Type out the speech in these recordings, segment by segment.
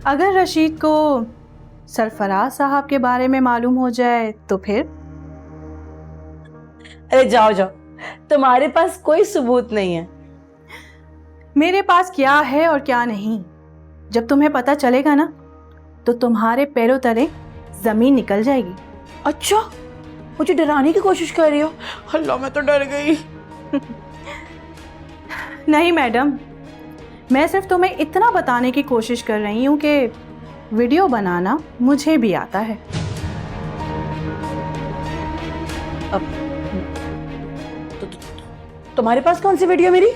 अगर रशीद को सरफराज साहब के बारे में मालूम हो जाए तो फिर? अरे जाओ जाओ, तुम्हारे पास कोई सबूत नहीं है। मेरे पास क्या है और क्या नहीं, जब तुम्हें पता चलेगा ना तो तुम्हारे पैरों तले जमीन निकल जाएगी। अच्छा, मुझे डराने की कोशिश कर रही हो? अल्लाह, मैं तो डर गई। नहीं मैडम, मैं सिर्फ तुम्हें इतना बताने की कोशिश कर रही हूँ कि वीडियो बनाना मुझे भी आता है। अब तुम्हारे पास कौन सी वीडियो मेरी?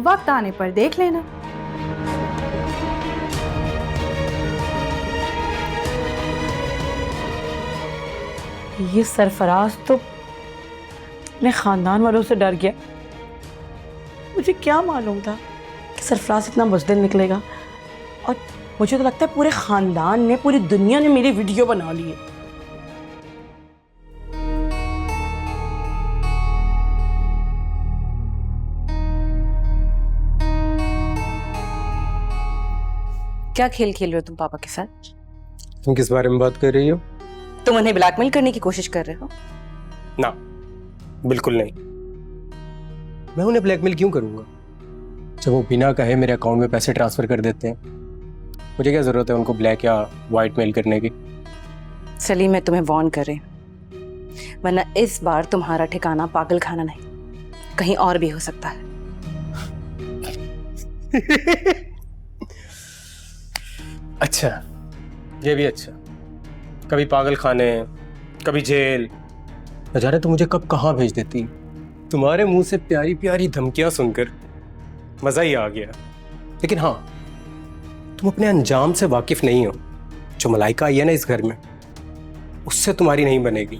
वक्त आने पर देख लेना। ये सरफराज तो अपने खानदान वालों से डर गया। मुझे क्या मालूम था कि सरफराज इतना बुज़दिल निकलेगा, और मुझे तो लगता है पूरे खानदान ने, पूरी दुनिया ने मेरी वीडियो बना ली है। क्या खेल खेल रहे हो तुम पापा के साथ? तुम किस बारे में बात कर रही हो? तुम उन्हें ब्लैकमेल करने की कोशिश कर रहे हो? ना, बिल्कुल नहीं। मैं उन्हें ब्लैकमेल क्यों करूंगा जब वो बिना कहे मेरे अकाउंट में पैसे ट्रांसफर कर देते हैं। मुझे क्या जरूरत है उनको ब्लैक या वाइट मेल करने की? सलीम, मैं तुम्हें वार्न कर रही हूं, वरना इस बार तुम्हारा ठिकाना पागल खाना नहीं, कहीं और भी हो सकता है। अच्छा, ये भी अच्छा। कभी पागल खाने, कभी जेल, न जाने तो मुझे कब कहाँ भेज देती। तुम्हारे मुंह से प्यारी प्यारी धमकियां सुनकर मजा ही आ गया। लेकिन हाँ, तुम अपने अंजाम से वाकिफ नहीं हो। जो मलाइका आई है ना इस घर में, उससे तुम्हारी नहीं बनेगी।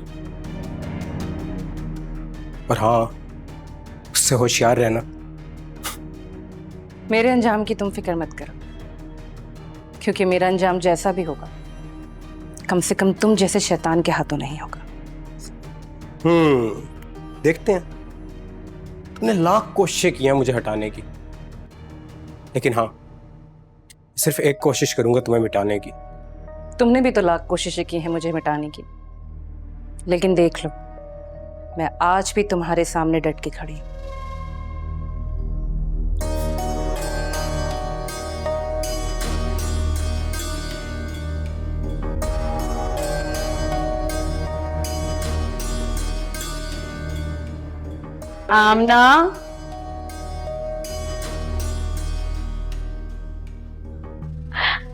और हाँ, उससे होशियार रहना। मेरे अंजाम की तुम फिक्र मत करो, क्योंकि मेरा अंजाम जैसा भी होगा, कम से कम तुम जैसे शैतान के हाथों नहीं होगा। देखते हैं। तुमने लाख कोशिशें की हैं मुझे हटाने की, लेकिन हाँ, सिर्फ एक कोशिश करूंगा तुम्हें मिटाने की। तुमने भी तो लाख कोशिशें की हैं मुझे मिटाने की, लेकिन देख लो, मैं आज भी तुम्हारे सामने डट के खड़ी हूं। आमना,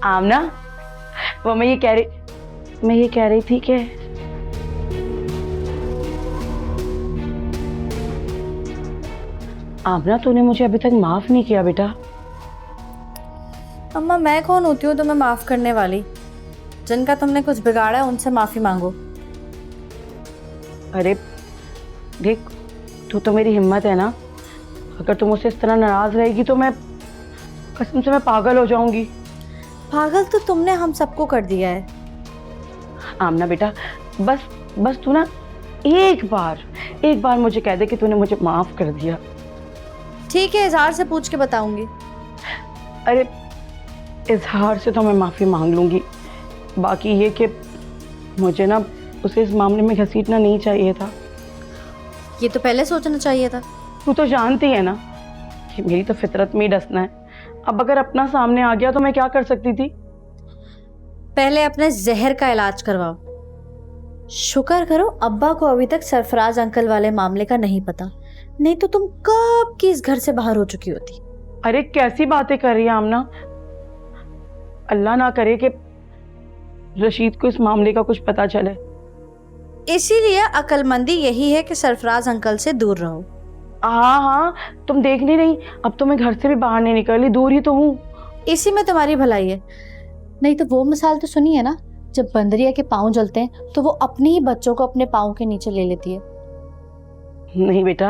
आमना, वो मैं ये कह रही थी कि आमना, तूने मुझे अभी तक माफ नहीं किया बेटा। अम्मा, मैं कौन होती हूँ तुम्हें माफ करने वाली? जिनका तुमने कुछ बिगाड़ा है उनसे माफी मांगो। अरे देख, तू तो मेरी हिम्मत है ना। अगर तुम मुझसे इस तरह नाराज रहेगी तो मैं कसम से मैं पागल हो जाऊंगी। पागल तो तुमने हम सबको कर दिया है। आमना बेटा, बस तू ना एक बार मुझे कह दे कि तूने मुझे माफ कर दिया। ठीक है, इजहार से पूछ के बताऊंगी। अरे इजहार से तो मैं माफी मांग लूंगी, बाकी ये कि मुझे ना उसे इस मामले में घसीटना नहीं चाहिए था। ये तो पहले सोचना चाहिए था। तू तो जानती है ना कि मेरी तो फितरत में ही डसना है। अब अगर अपना सामने आ गया तो मैं क्या कर सकती थी? पहले अपने जहर का इलाज करवाओ। शुक्र करो अब्बा को अभी तक सरफराज अंकल वाले मामले का नहीं पता, नहीं तो तुम कब की इस घर से बाहर हो चुकी होती। अरे कैसी बातें कर रही है आमना? अल्लाह ना करे कि रशीद को इस मामले का कुछ पता चले। इसीलिए अक्लमंदी यही है कि सरफराज अंकल से दूर रहो। हाँ, तुम देख नहीं रही, अब तो मैं घर से भी बाहर नहीं निकली, दूर ही तो हूँ। इसी में तुम्हारी भलाई है। नहीं तो वो मिसाल तो सुनी है ना, जब बंदरिया के पाँव जलते हैं तो वो अपने ही बच्चों को अपने पाँव के नीचे ले लेती है। नहीं बेटा,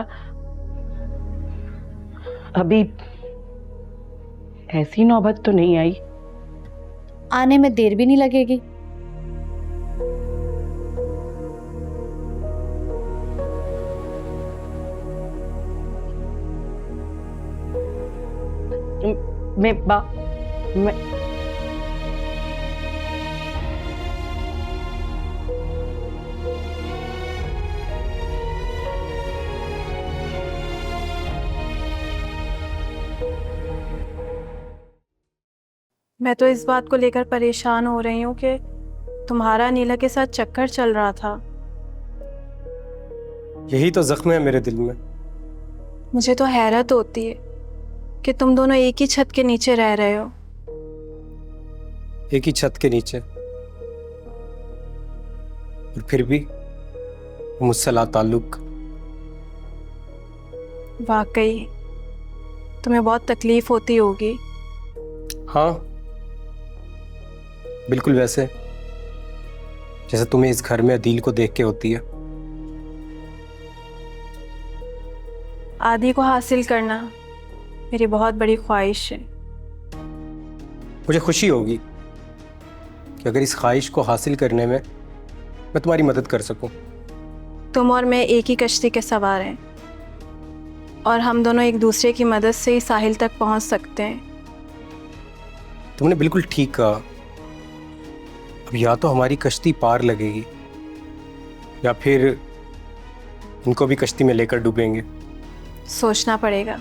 अभी ऐसी नौबत तो नहीं आई। आने में देर भी नहीं लगेगी। मैं मैं मैं तो इस बात को लेकर परेशान हो रही हूँ कि तुम्हारा नीला के साथ चक्कर चल रहा था। यही तो जख्म है मेरे दिल में। मुझे तो हैरत होती है कि तुम दोनों एक ही छत के नीचे रह रहे हो। एक ही छत के नीचे, और फिर भी मुझसे ला ताल्लुक। वाकई तुम्हें बहुत तकलीफ होती होगी। हाँ, बिल्कुल वैसे जैसे तुम्हें इस घर में अदील को देख के होती है। आदि को हासिल करना मेरी बहुत बड़ी ख्वाहिश है। मुझे खुशी होगी कि अगर इस ख्वाहिश को हासिल करने में मैं तुम्हारी मदद कर सकूं। तुम और मैं एक ही कश्ती के सवार हैं और हम दोनों एक दूसरे की मदद से ही साहिल तक पहुंच सकते हैं। तुमने बिल्कुल ठीक कहा। अब या तो हमारी कश्ती पार लगेगी या फिर इनको भी कश्ती में लेकर डूबेंगे। सोचना पड़ेगा।